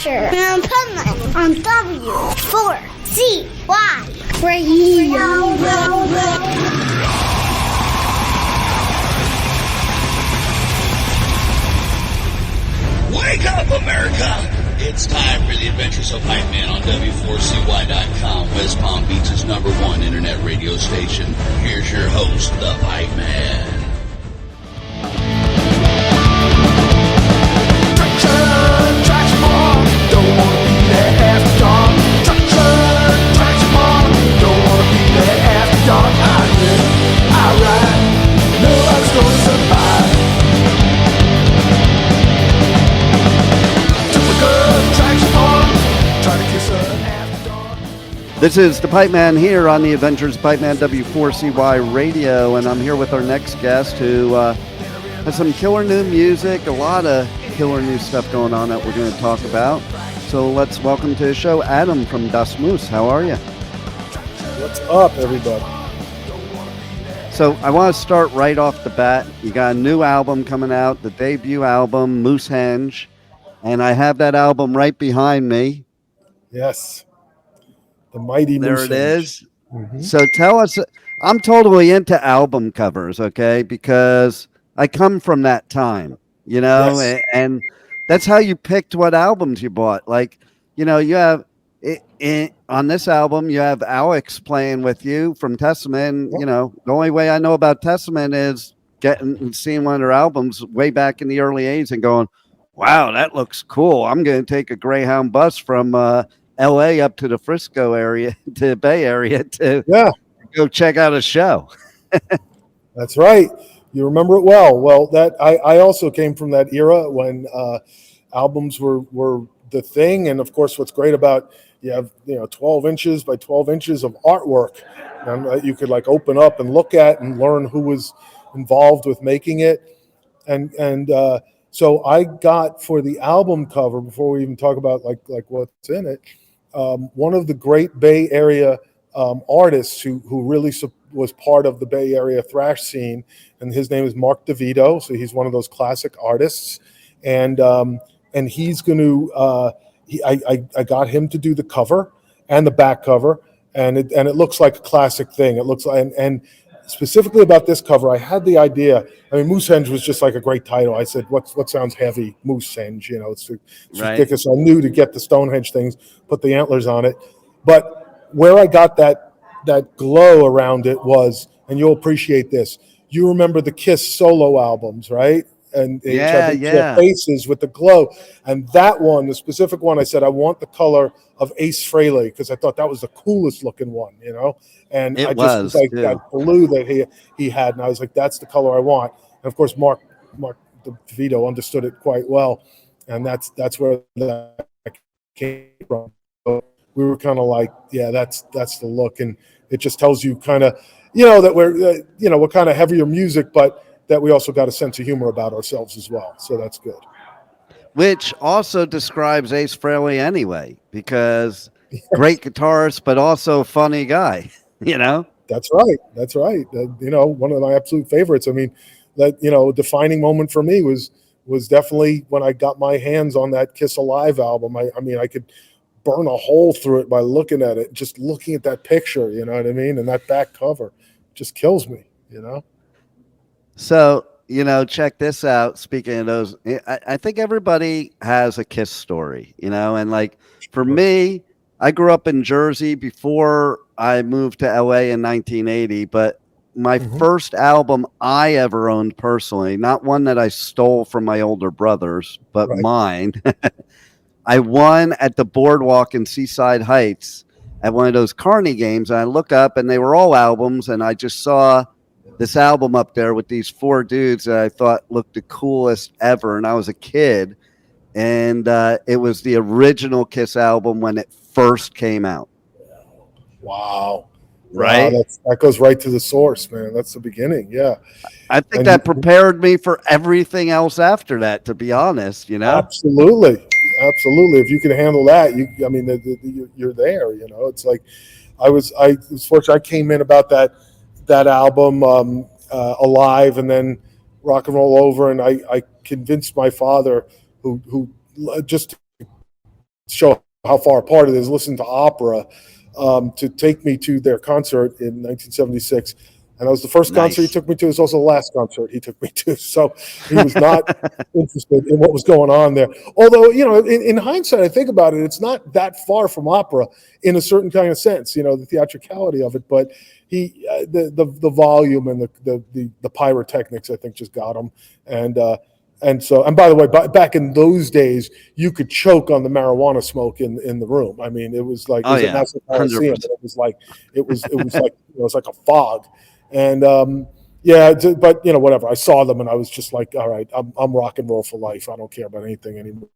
Adventure and Pipeman on W4CY Radio. Wake up, America! It's time for the Adventures of Pipeman on W4CY.com, West Palm Beach's #1 internet radio station. Here's your host, the Pipeman. This is the Pipeman here on the Adventures Pipeman W4CY Radio, and I'm here with our next guest who has some killer new music, a lot of killer new stuff going on that we're going to talk about. So let's welcome to the show Adam from Das Moöse. How are you? What's up, everybody? So I want to start right off the bat. You got a new album coming out, the debut album, Moösehenge, and I have that album right behind me. Yes. The mighty there Moösehenge. It is. Mm-hmm. So tell us, I'm totally into album covers, okay? Because I come from that time, you know, yes. and that's how you picked what albums you bought. Like, you know, you have on this album, you have Alex playing with you from Testament. Yep. You know, the only way I know about Testament is getting and seeing one of their albums way back in the early 80s and going, wow, that looks cool. I'm going to take a Greyhound bus from LA up to the Frisco area, to the Bay Area to go check out a show. That's right. You remember it well. Well, that I also came from that era when albums were the thing. And of course, what's great about you have 12 inches by 12 inches of artwork you could like open up and look at and learn who was involved with making it. And so I got for the album cover, before we even talk about like what's in it, one of the great Bay Area artists who really was part of the Bay Area thrash scene, and his name is Mark DeVito. So he's one of those classic artists, and he's going to. I got him to do the cover and the back cover, and it looks like a classic thing. It looks like and specifically about this cover, I had the idea. I mean, Moösehenge was just like a great title. I said, what sounds heavy? Moösehenge, it's right. Ridiculous. I knew to get the Stonehenge things, put the antlers on it. But where I got that glow around it was, and you'll appreciate this, you remember the Kiss solo albums, right? And they had their faces with the glow. And that one, the specific one, I said, I want the color of Ace Frehley, because I thought that was the coolest looking one, And I just was like that blue that he had, and I was like, that's the color I want. And of course, Mark DeVito understood it quite well, and that's where that came from. So we were kind of like, yeah, that's the look, and it just tells you kind of, that we're kind of heavier music, but that we also got a sense of humor about ourselves as well. So that's good. Which also describes Ace Frehley anyway, because great guitarist, but also funny guy, That's right. One of my absolute favorites. I mean, that, a defining moment for me was definitely when I got my hands on that Kiss Alive album. I mean, I could burn a hole through it by looking at it, just looking at that picture, you know what I mean? And that back cover just kills me, So, check this out. Speaking of those, I think everybody has a Kiss story, and like for me, I grew up in Jersey before I moved to LA in 1980, but my first album I ever owned personally, not one that I stole from my older brothers, but mine, I won at the Boardwalk in Seaside Heights at one of those Carney games. And I look up and they were all albums, and I just saw this album up there with these four dudes that I thought looked the coolest ever. And I was a kid, and it was the original Kiss album when it first came out. Wow. Right. Wow, that goes right to the source, man. That's the beginning. Yeah. I think that prepared me for everything else after that, to be honest, Absolutely. If you can handle that, you're there, It's like I was fortunate. I came in about that album Alive, and then Rock and Roll Over, and I convinced my father, who just show how far apart it is, listen to opera, to take me to their concert in 1976. And that was the first concert he took me to. It was also the last concert he took me to. So he was not interested in what was going on there. Although, in hindsight, I think about it, it's not that far from opera in a certain kind of sense, the theatricality of it. But the volume and the pyrotechnics, I think, just got him. And by the way, back in those days, you could choke on the marijuana smoke in the room. I mean, it was like, it was like a fog. And but whatever. I saw them and I was just like, all right, I'm rock and roll for life. I don't care about anything anymore.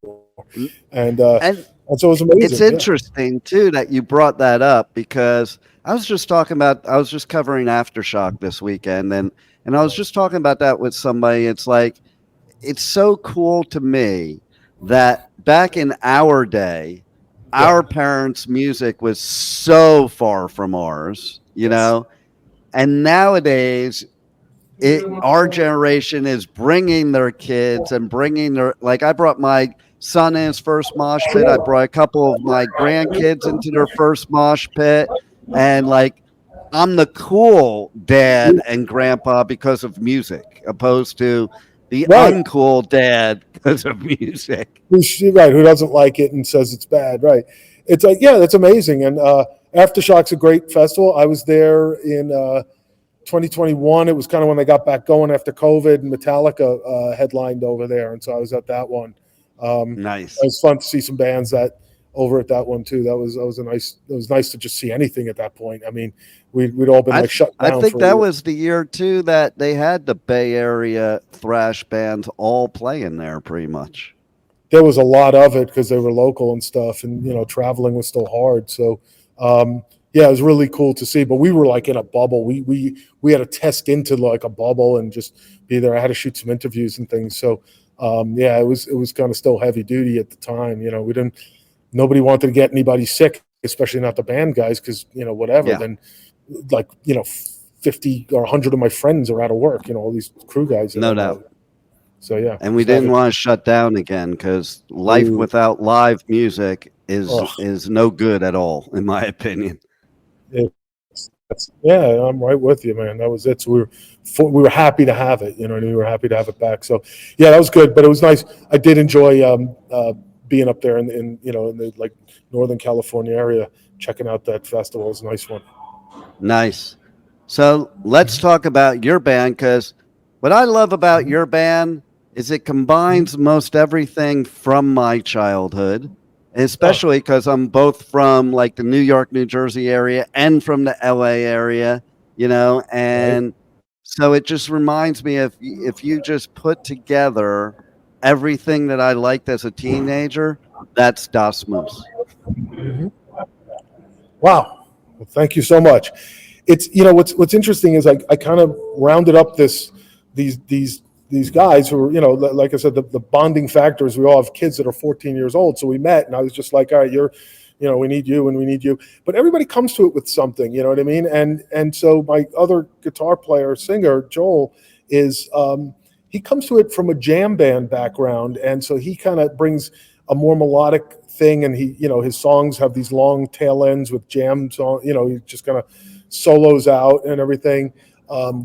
And so it was amazing. It's interesting too that you brought that up, because I was just covering Aftershock this weekend, and I was just talking about that with somebody. It's like, it's so cool to me that back in our day, our parents' music was so far from ours, and nowadays our generation is bringing their kids and I brought my son in his first mosh pit. I brought a couple of my grandkids into their first mosh pit, and I'm the cool dad and grandpa because of music, opposed to the uncool dad because of music. Right, who doesn't like it and says it's bad, right? It's like, that's amazing. And Aftershock's a great festival. I was there in 2021. It was kind of when they got back going after COVID, and Metallica headlined over there, and so I was at that one. Nice. It was fun to see some bands over at that one too. It was nice to just see anything at that point. I mean, we'd all been shut down. I think that was the year too that they had the Bay Area thrash bands all playing there pretty much. There was a lot of it because they were local and stuff, and traveling was still hard. So it was really cool to see. But we were in a bubble. We had to test into a bubble and just be there. I had to shoot some interviews and things. So it was kind of still heavy duty at the time. Nobody wanted to get anybody sick, especially not the band guys, because whatever. Then 50 or 100 of my friends are out of work. All these crew guys. No doubt. So and we didn't want to shut down again, because life without live music is no good at all, in my opinion. I'm right with you, man. That was it. So we were happy to have it. We were happy to have it back. So that was good. But it was nice. I did enjoy being up there in the Northern California area, checking out that festival. It was a nice one. Nice. So let's talk about your band, because what I love about your band is it combines most everything from my childhood, especially because I'm both from the New York, New Jersey area and from the LA area, and so it just reminds me of, if you just put together everything that I liked as a teenager, that's Das Moöse. Mm-hmm. Wow. Well, thank you so much. It's, what's interesting is I kind of rounded up these guys who were, like I said, the bonding factors. We all have kids that are 14 years old. So we met, and I was just like, all right, we need you and we need you. But everybody comes to it with something, you know what I mean? And so my other guitar player, singer, Joel, is, he comes to it from a jam band background. And so he kind of brings a more melodic thing. And he, his songs have these long tail ends with jam song, he just kind of solos out and everything.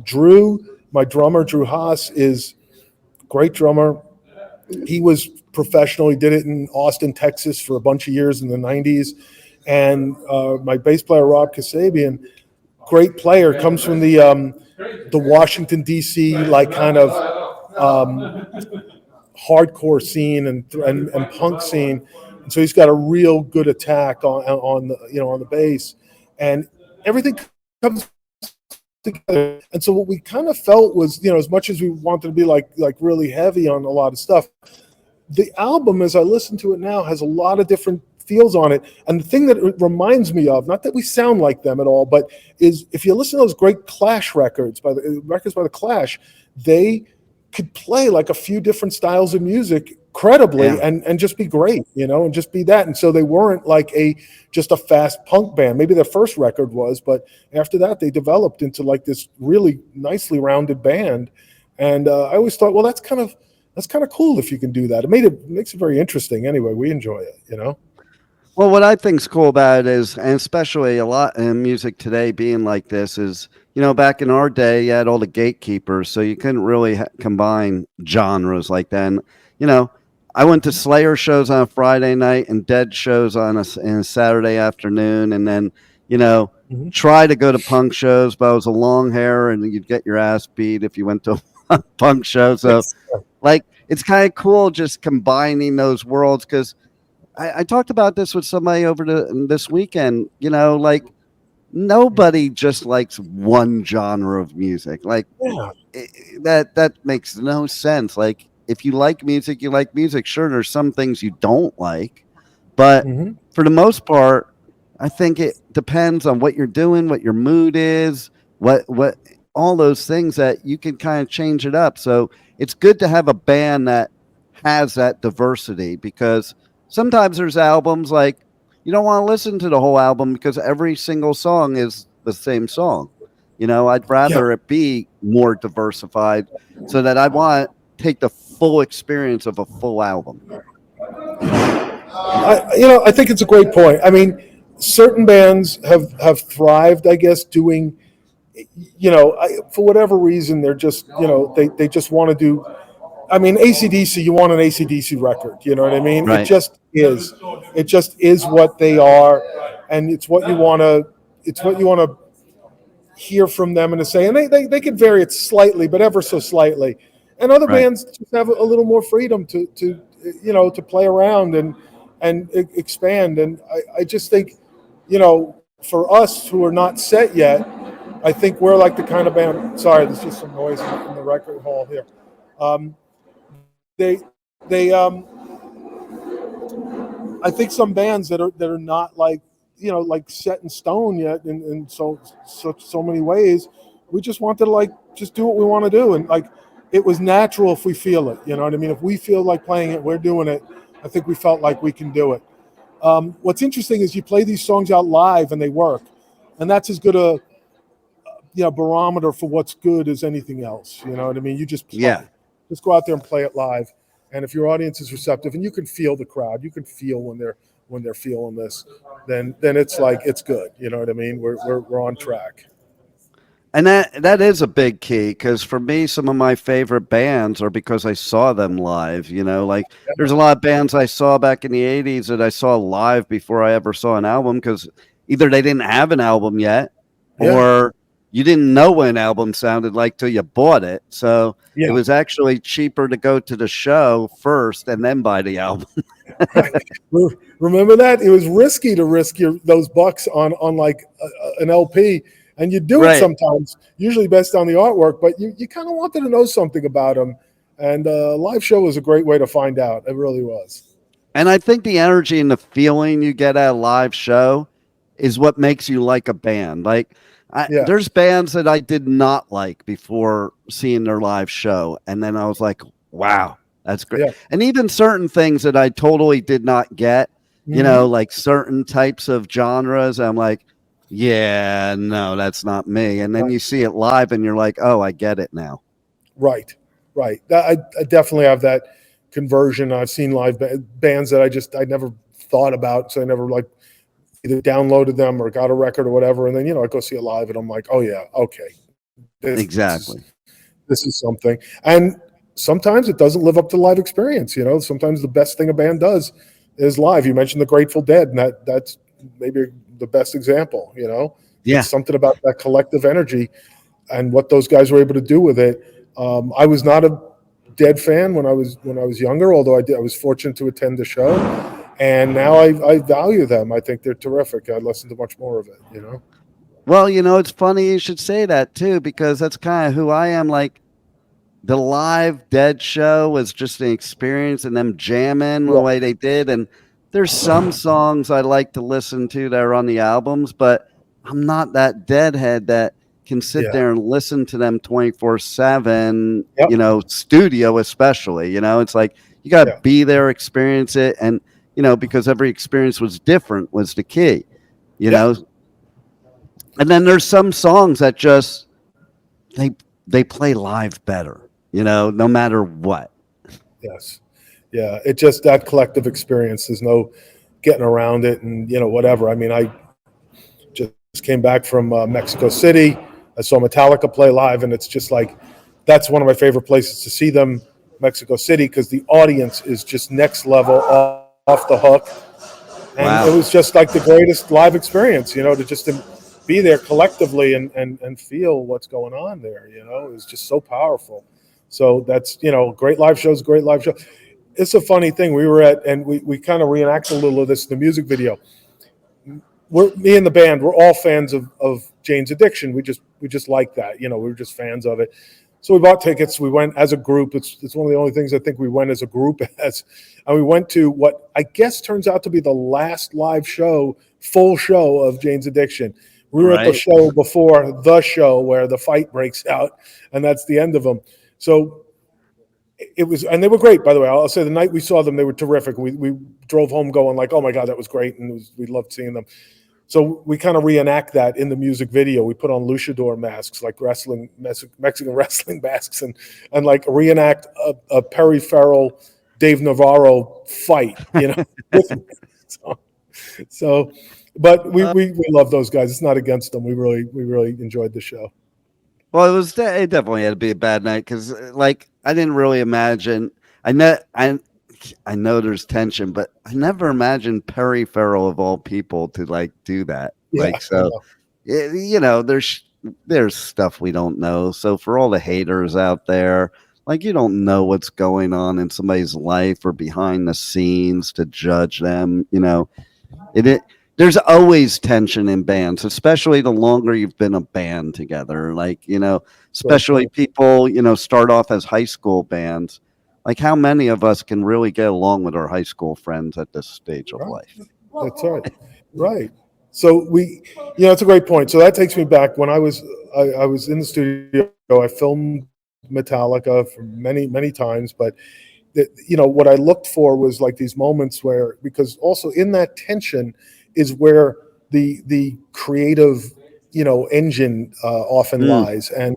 Drew, my drummer, Drew Haas, is a great drummer. He was professional. He did it in Austin, Texas for a bunch of years in the 90s. And my bass player, Rob Kasabian, great player, comes from the Washington, D.C., kind of hardcore scene and punk scene. And so he's got a real good attack on the bass. And everything comes together. And so what we kind of felt was, as much as we wanted to be like really heavy on a lot of stuff, the album, as I listen to it now, has a lot of different feels on it. And the thing that it reminds me of, not that we sound like them at all, but is if you listen to those great Clash records by the Clash, they could play a few different styles of music credibly and just be great, and just be that. And so they weren't just a fast punk band. Maybe their first record was, but after that they developed into this really nicely rounded band. And I always thought, well, that's kind of cool if you can do that. It makes it very interesting. Anyway, we enjoy it, Well, what I think's cool about it is, and especially a lot in music today being like this, is back in our day, you had all the gatekeepers, so you couldn't really combine genres like that. And, you know, I went to Slayer shows on a Friday night and Dead shows on a Saturday afternoon, and then, you know, Mhm. try to go to punk shows, but I was a long hair and you'd get your ass beat if you went to a punk show. So, Yes. like, it's kind of cool just combining those worlds because I talked about this with somebody over this weekend. Like nobody just likes one genre of music. Like Yeah. that makes no sense. Like if you like music, you like music. Sure, there's some things you don't like, but Hmm. for the most part, I think it depends on what you're doing, what your mood is, what all those things that you can kind of change it up. So it's good to have a band that has that diversity because sometimes there's albums like you don't want to listen to the whole album because every single song is the same song. I'd Yeah. rather it be more diversified so that I want to take the full experience of a full album. I think it's a great point. I mean, certain bands have thrived, I guess, doing, for whatever reason, they're just, they just want to do. I mean, AC/DC, you want an AC/DC record. You know what I mean? It Right. just is. It just is what they are, and it's what you want to. It's what you want to hear from them and to say. And they can vary it slightly, but ever so slightly. And other Right. bands just have a little more freedom to to play around and expand. And I just think, for us who are not set yet, I think we're like the kind of band. Sorry, there's just some noise in the record hall here. Um, they they I think some bands that are not like like set in stone yet in so many ways, we just wanted to like just do what we want to do, and like it was natural if we feel it. You know what I mean? If we feel like playing it, we're doing it. I think we felt like we can do it. What's interesting is you play these songs out live and they work, and that's as good a barometer for what's good as anything else. You know what I mean? You just play. Yeah. Just go out there and play it live. And if your audience is receptive and you can feel the crowd, you can feel when they're feeling this, then it's like it's good. You know what I mean? We're on track. And that is a big key because for me, some of my favorite bands are because I saw them live. Like there's a lot of bands I saw back in the 80s that I saw live before I ever saw an album because either they didn't have an album yet or you didn't know what an album sounded like till you bought it. So it was actually cheaper to go to the show first and then buy the album. Remember that? It was risky to risk those bucks on like an LP. And you do it sometimes, usually based on the artwork, but you kind of wanted to know something about them. And a live show was a great way to find out. It really was. And I think the energy and the feeling you get at a live show is what makes you like a band. Like, there's bands that I did not like before seeing their live show. And then I was like, wow, that's great. Yeah. And even certain things that I totally did not get, like certain types of genres, I'm like, yeah, no, that's not me. And then you see it live and you're like, oh, I get it now. Right. I definitely have that conversion. I've seen live bands that I never thought about. So I never like either downloaded them or got a record or whatever. And then, I go see it live and I'm like, oh yeah, okay. Exactly. This is something. And sometimes it doesn't live up to the live experience. Sometimes the best thing a band does is live. You mentioned the Grateful Dead, and that's maybe the best example, Yeah. It's something about that collective energy and what those guys were able to do with it. I was not a Dead fan when I was younger, although I was fortunate to attend the show. And now I value them. I think they're terrific. I listen to much more of it, Well, it's funny you should say that too, because that's kind of who I am. Like the live Dead show was just an experience and them jamming the way they did. And there's some songs I like to listen to that are on the albums, but I'm not that Deadhead that can sit there and listen to them 24/7, studio especially, it's like you got to be there, experience it. And, because every experience was different was the key, know. And then there's some songs that just, they play live better, no matter what. Yes. Yeah. It just, that collective experience, there's no getting around it and, whatever. I mean, I just came back from Mexico City. I saw Metallica play live, and it's just like, that's one of my favorite places to see them, Mexico City, because the audience is just next level, off the hook. And Wow. it was just like the greatest live experience, to just be there collectively and feel what's going on there, it was just so powerful. So that's, great live shows, great live show. It's a funny thing. We were at, and we kind of reenacted a little of this in the music video. Me and the band, we're all fans of Jane's Addiction. We just like that, we were just fans of it. So we bought tickets. We went as a group. It's one of the only things I think we went as a group and we went to what I guess turns out to be the last live show, full show of Jane's Addiction. We were at the show before the show where the fight breaks out, and that's the end of them. So it was, and they were great, by the way. I'll say the night we saw them, they were terrific. We drove home going like, oh my God, that was great, and we loved seeing them. So we kind of reenact that in the music video. We put on luchador masks, like Mexican wrestling masks, and like reenact a Perry Farrell, Dave Navarro fight, So, but we love those guys. It's not against them. We really enjoyed the show. Well, it definitely had to be a bad night because, like, I didn't really imagine. I know there's tension, but I never imagined Perry Farrell of all people to like do that. Yeah, there's stuff we don't know. So for all the haters out there, like, you don't know what's going on in somebody's life or behind the scenes to judge them. There's always tension in bands, especially the longer you've been a band together. Like, especially people, start off as high school bands. Like, how many of us can really get along with our high school friends at this stage of life? That's right. Right. So it's a great point. So that takes me back when I was in the studio. I filmed Metallica for many, many times, but what I looked for was like these moments where, because also in that tension is where the creative, engine often lies. And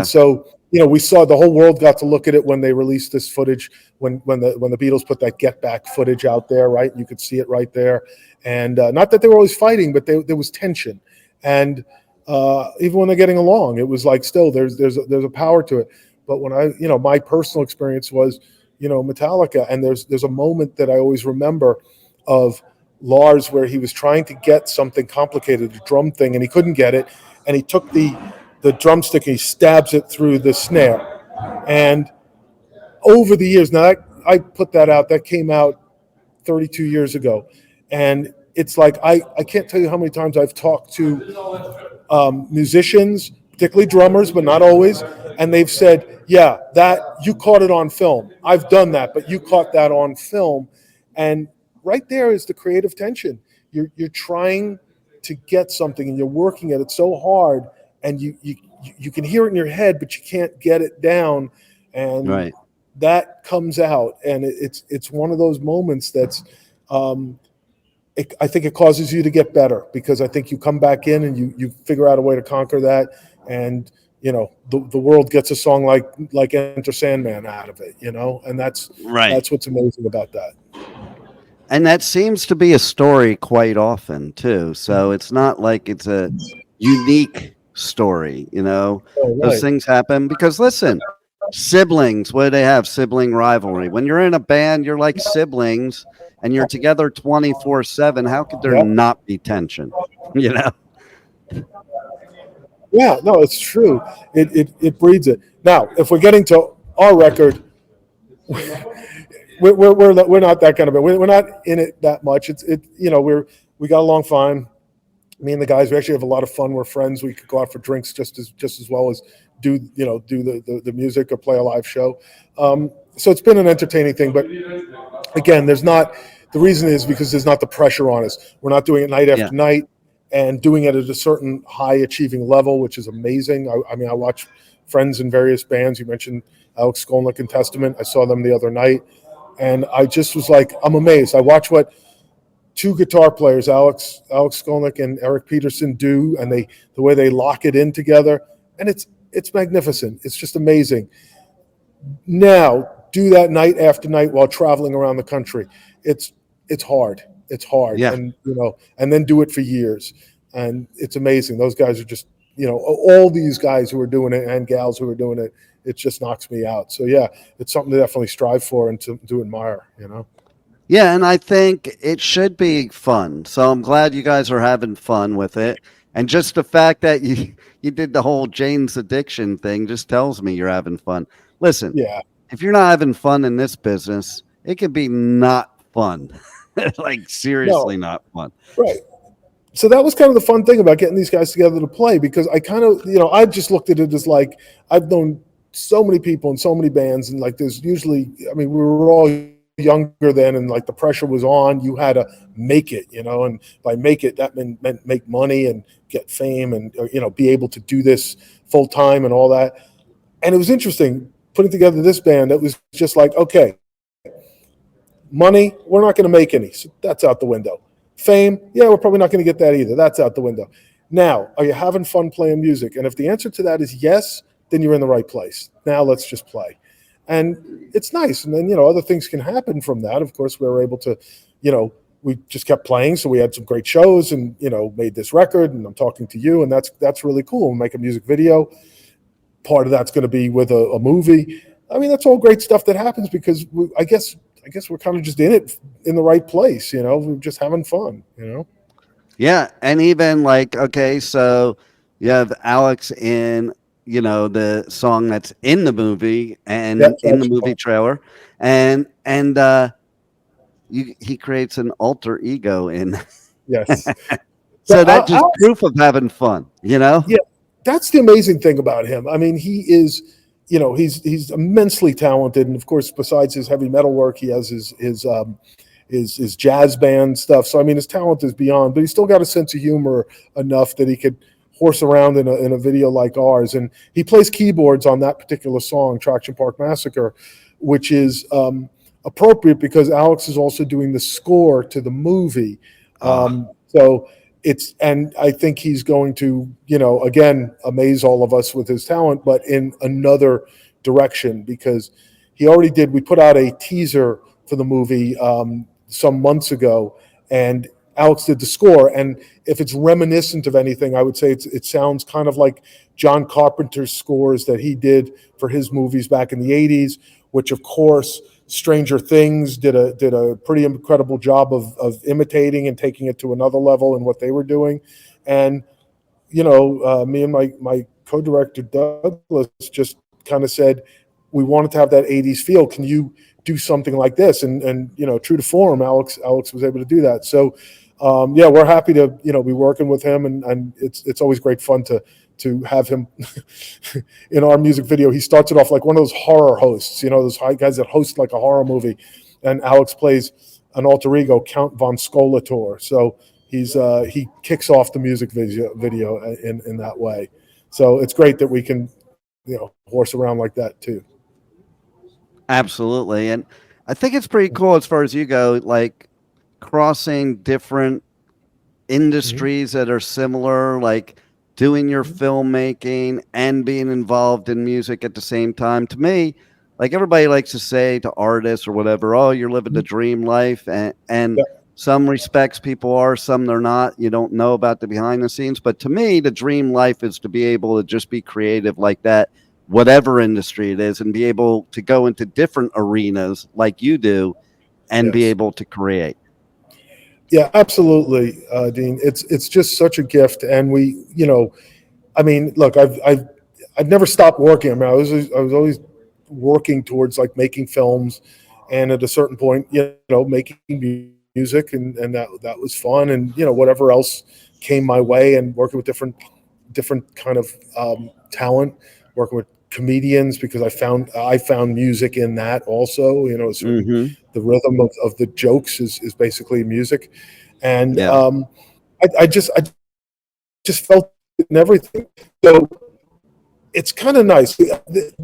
so, we saw the whole world got to look at it when they released this footage, when the Beatles put that Get Back footage out there, right? You could see it right there. And not that they were always fighting, but there was tension. And even when they're getting along, it was like still there's a power to it. But when my personal experience was, Metallica, and there's a moment that I always remember of Lars where he was trying to get something complicated, a drum thing, and he couldn't get it. And he took the drumstick and he stabs it through the snare. And over the years, now I put that out, that came out 32 years ago. And it's like, I can't tell you how many times I've talked to musicians, particularly drummers, but not always. And they've said, yeah, that you caught it on film. I've done that, but you caught that on film. And right there is the creative tension. You're trying to get something and you're working at it so hard, and you can hear it in your head, but you can't get it down, and that comes out, and it's one of those moments that's, I think it causes you to get better, because I think you come back in and you figure out a way to conquer that, and the world gets a song like Enter Sandman out of it, and that's what's amazing about that. And that seems to be a story quite often too. So it's not like it's a unique story, Those things happen because, listen, siblings, what do they have? Sibling rivalry. When you're in a band, you're like siblings and you're together 24/7. How could there not be tension? Yeah, no, it's true. It breeds it. Now, if we're getting to our record, we're not that kind of band. We're not in it that much. We got along fine. Me and the guys, we actually have a lot of fun. We're friends. We could go out for drinks just as well as do the music or play a live show. So it's been an entertaining thing. But again, the reason is because there's not the pressure on us. We're not doing it night after night and doing it at a certain high achieving level, which is amazing. I watch friends in various bands. You mentioned Alex Skolnick and Testament. I saw them the other night, and I just was like, I'm amazed. I watch what two guitar players, Alex Skolnick and Eric Peterson, do, and the way they lock it in together, and it's magnificent. It's just amazing. Now, do that night after night while traveling around the country. It's hard. It's hard, Yeah. and and then do it for years, and it's amazing. Those guys are just, all these guys who are doing it and gals who are doing it. It just knocks me out. So yeah, it's something to definitely strive for and to admire. Yeah, and I think it should be fun. So I'm glad you guys are having fun with it. And just the fact that you did the whole Jane's Addiction thing just tells me you're having fun. Listen, Yeah. if you're not having fun in this business, it can be not fun. Like seriously not fun. Right. So that was kind of the fun thing about getting these guys together to play, because I kind of, I just looked at it as like, I've known so many people in so many bands, and like there's usually, we were all younger then, and like the pressure was on. You had to make it, and by make it, that meant make money and get fame and be able to do this full time and all that. And it was interesting putting together this band that was just like, okay, money, we're not going to make any, so that's out the window. Fame, yeah, we're probably not going to get that either. That's out the window. Now, are you having fun playing music? And if the answer to that is yes, then you're in the right place. Now let's just play. And it's nice. And then, other things can happen from that. Of course, we were able to, we just kept playing. So we had some great shows and, made this record, and I'm talking to you, and that's really cool. We'll make a music video. Part of that's going to be with a movie. That's all great stuff that happens because I guess we're kind of just in it in the right place. We're just having fun, Yeah. And even like, okay, so you have Alex in, the song that's in the movie and in the movie trailer, and he creates an alter ego in. Yes. So that's just proof of having fun, Yeah, that's the amazing thing about him. He is, he's immensely talented, and of course, besides his heavy metal work, he has his jazz band stuff. So his talent is beyond, but he's still got a sense of humor enough that he could horse around in a video like ours. And he plays keyboards on that particular song, Traction Park Massacre, which is appropriate because Alex is also doing the score to the movie. So and I think he's going to, again, amaze all of us with his talent, but in another direction, because we put out a teaser for the movie some months ago, and Alex did the score. And if it's reminiscent of anything, I would say it sounds kind of like John Carpenter's scores that he did for his movies back in the 80s, which of course Stranger Things did a pretty incredible job of imitating and taking it to another level in what they were doing. And, me and my co-director Douglas just kind of said, we wanted to have that 80s feel. Can you do something like this? And true to form, Alex was able to do that. So, we're happy to, be working with him, and it's always great fun to have him in our music video. He starts it off like one of those horror hosts, those guys that host like a horror movie, and Alex plays an alter ego, Count von Skolator. So he kicks off the music video in that way. So it's great that we can, horse around like that too. Absolutely. And I think it's pretty cool as far as you go, like crossing different industries that are similar, like doing your filmmaking and being involved in music at the same time. To me, like everybody likes to say to artists or whatever, oh, you're living the dream life. And some respects people are, some they're not. You don't know about the behind the scenes. But to me, the dream life is to be able to just be creative like that, whatever industry it is, and be able to go into different arenas like you do and be able to create. Yeah, absolutely, Dean. It's just such a gift, and we, look, I've never stopped working. I was always working towards like making films, and at a certain point, making music, and that was fun, and whatever else came my way, and working with different kind of talent, working with comedians, because I found music in that also. The rhythm of the jokes is basically music, and I just felt it in everything. So it's kind of nice. This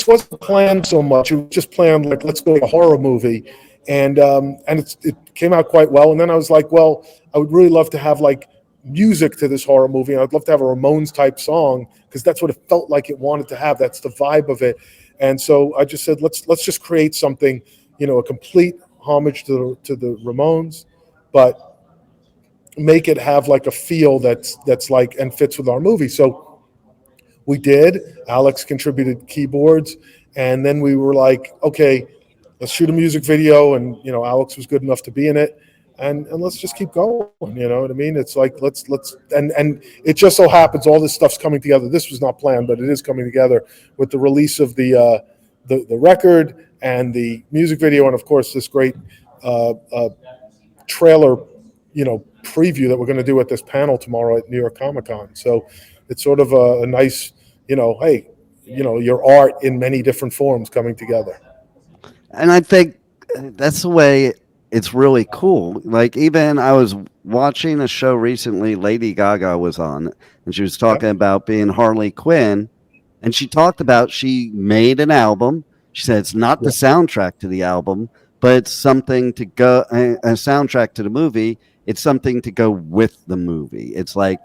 wasn't planned so much; it was just planned like, let's go to a horror movie, and it came out quite well. And then I was like, well, I would really love to have like music to this horror movie, and I'd love to have a Ramones type song, because that's what it felt like it wanted to have. That's the vibe of it. And so I just said, let's just create something, a complete homage to the Ramones, but make it have like a feel that's like and fits with our movie. So we did. Alex contributed keyboards, and then we were like, okay, let's shoot a music video, and Alex was good enough to be in it, and let's just keep going. You know what I mean? It's like let's and it just so happens all this stuff's coming together. This was not planned, but it is coming together with the release of the record and the music video, and of course this great trailer, preview that we're going to do at this panel tomorrow at New York Comic Con. So it's sort of a nice, hey, your art in many different forms coming together. And I think that's the way it's really cool. Like, even I was watching a show recently, Lady Gaga was on, and she was talking about being Harley Quinn, and she talked about she made an album. She said it's not the soundtrack to the album, but it's something to go, a soundtrack to the movie. It's something to go with the movie. It's like,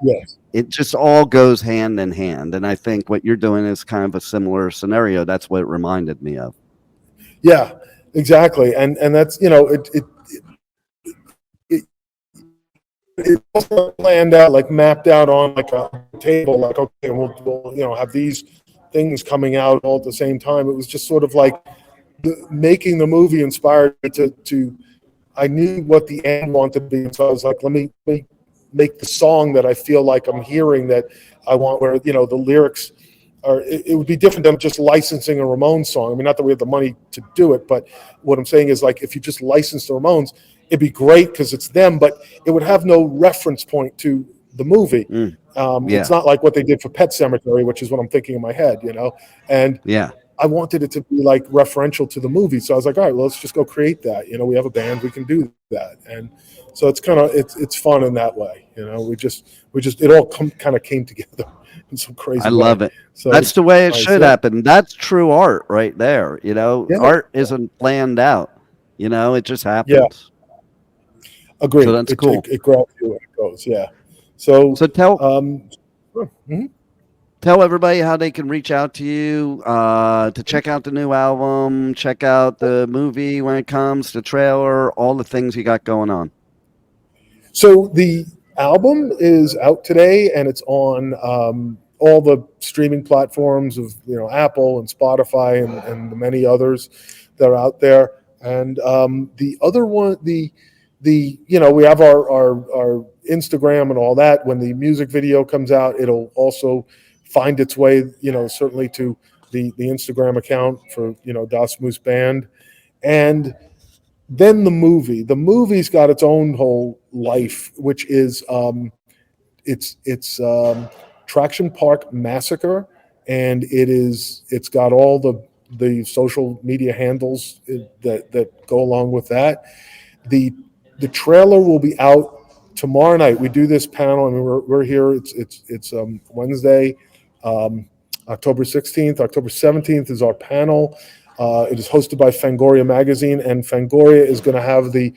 it just all goes hand in hand. And I think what you're doing is kind of a similar scenario. That's what it reminded me of. Yeah, exactly. And that's, it's also planned out, like mapped out on like a table, like, okay, we'll have these things coming out all at the same time. It was just sort of like making the movie inspired me to I knew what the end wanted to be, and so I was like, let me make the song that I feel like I'm hearing, that I want, where the lyrics are. It would be different than just licensing a Ramones song. I mean, not that we have the money to do it, but what I'm saying is, like, if you just license the Ramones, it'd be great because it's them, but it would have no reference point to the movie. It's not like what they did for Pet Sematary, which is what I'm thinking in my head, and I wanted it to be like referential to the movie. So I was like, all right, well, let's just go create that. We have a band, we can do that. And so it's kind of, it's fun in that way. We just, it all kind of came together in some crazy way. I love it. So that's the way it should happen. That's true art right there. Art isn't planned out, it just happens. Yeah. Agreed. So that's cool. It grabs you and it goes. Yeah. So tell, tell everybody how they can reach out to you to check out the new album, check out the movie when it comes, the trailer, all the things you got going on. So the album is out today, and it's on all the streaming platforms of Apple and Spotify and the many others that are out there. And the other one, we have our Instagram and all that. When the music video comes out, it'll also find its way, certainly to the Instagram account for, Das Moose Band. And then the movie's got its own whole life, which is, it's Traction Park Massacre. And it's got all the social media handles that go along with that. The trailer will be out tomorrow night. We do this panel, and we're here. It's Wednesday, October 16th. October 17th is our panel. It is hosted by Fangoria Magazine, and Fangoria is going to have the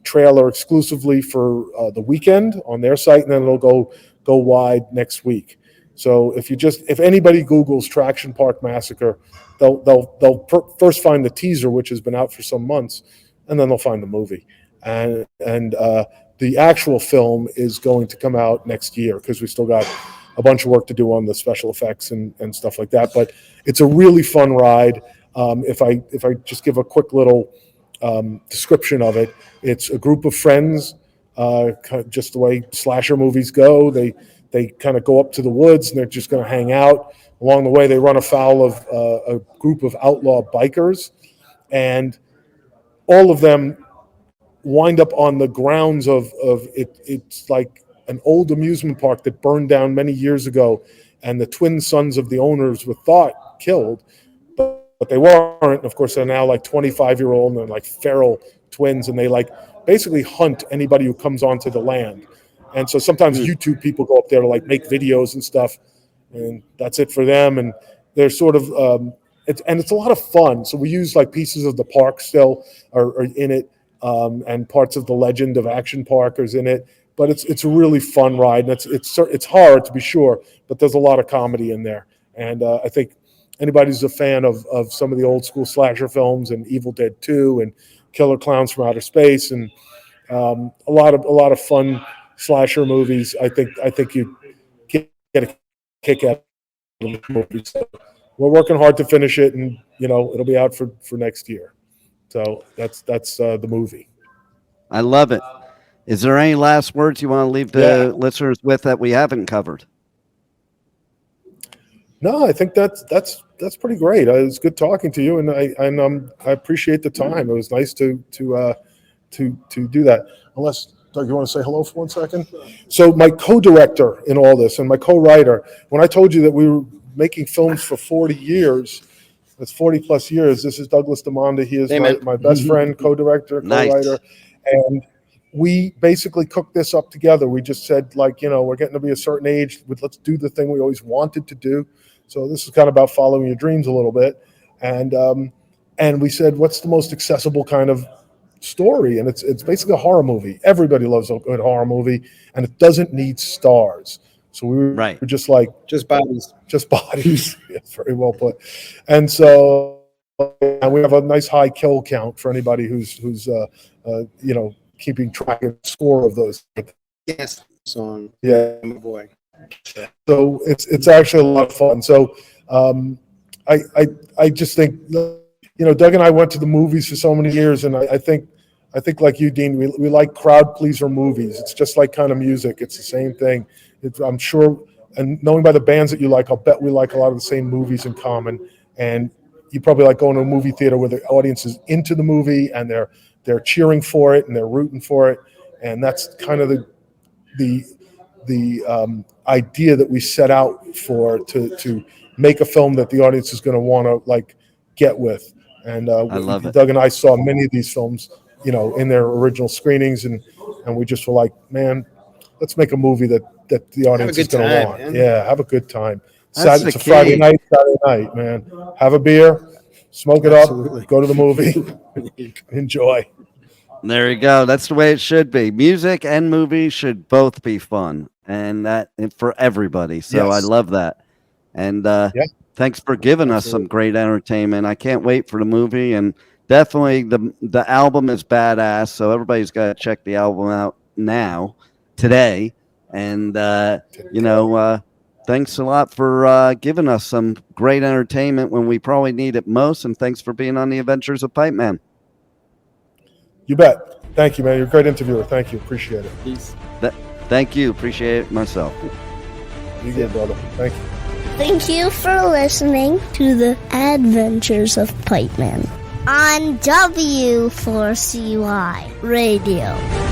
trailer exclusively for the weekend on their site, and then it'll go wide next week. So if anybody Googles Traction Park Massacre, they'll first find the teaser, which has been out for some months, and then they'll find the movie. And the actual film is going to come out next year, because we still got a bunch of work to do on the special effects and stuff like that. But it's a really fun ride. If I just give a quick little description of it, it's a group of friends, just the way slasher movies go. They kind of go up to the woods, and they're just going to hang out. Along the way, they run afoul of a group of outlaw bikers, and all of them wind up on the grounds of it. It's like an old amusement park that burned down many years ago, and the twin sons of the owners were thought killed, but they weren't. Of course, they're now like 25-year-old, and they're like feral twins, and they like basically hunt anybody who comes onto the land. And so sometimes YouTube people go up there to like make videos and stuff, and that's it for them. And they're sort of it's a lot of fun. So we use like pieces of the park still are in it, and parts of the legend of Action Park is in it. But it's a really fun ride, and it's hard to be sure, but there's a lot of comedy in there. And I think anybody who's a fan of some of the old school slasher films and Evil Dead 2 and Killer Clowns from Outer Space and a lot of fun slasher movies. I think you get a kick out of the movie. So we're working hard to finish it, and it'll be out for next year. So that's the movie. I love it. Is there any last words you want to leave the listeners with that we haven't covered? No, I think that's pretty great. It was good talking to you, and I appreciate the time. It was nice to do that. Unless, Doug, you want to say hello for 1 second? So my co-director in all this and my co-writer, when I told you that we were making films for 40 years, that's 40 plus years. This is Douglas DeMonda. He is my best friend, co-director, co-writer, Nice. and we basically cooked this up together. We just said, we're getting to be a certain age. Let's do the thing we always wanted to do. So this is kind of about following your dreams a little bit. And we said, what's the most accessible kind of story? And it's basically a horror movie. Everybody loves a good horror movie, and it doesn't need stars. So we were just bodies. Just bodies. Yeah, very well put. And so we have a nice high kill count for anybody who's keeping track of the score of those. Yes, song. Yeah, my boy. So it's actually a lot of fun. So I just think Doug and I went to the movies for so many years, and I think like you, Dean, we like crowd pleaser movies. It's just like kind of music. It's the same thing. I'm sure, and knowing by the bands that you like, I'll bet we like a lot of the same movies in common. And you probably like going to a movie theater where the audience is into the movie and they're cheering for it and they're rooting for it. And that's kind of the idea that we set out for, to make a film that the audience is going to want to get with. And I love it. Doug and I saw many of these films, in their original screenings, and we just were like, man, let's make a movie that the audience is going to want. Man. Yeah, have a good time. That's It's a the Friday key. night, man. Have a beer, smoke it Absolutely. up, go to the movie, enjoy. There you go. That's the way it should be. Music and movies should both be fun, and for everybody. So Yes. I love that. And thanks for giving us some great entertainment. I can't wait for the movie, and definitely the album is badass. So everybody's got to check the album out today. And thanks a lot for giving us some great entertainment when we probably need it most. And thanks for being on the Adventures of Pipe Man. You bet. Thank you, man. You're a great interviewer. Thank you. Appreciate it. Peace. Thank you. Appreciate it myself. You good, brother. Thank you. Thank you for listening to the Adventures of Pipe Man on W4CY Radio.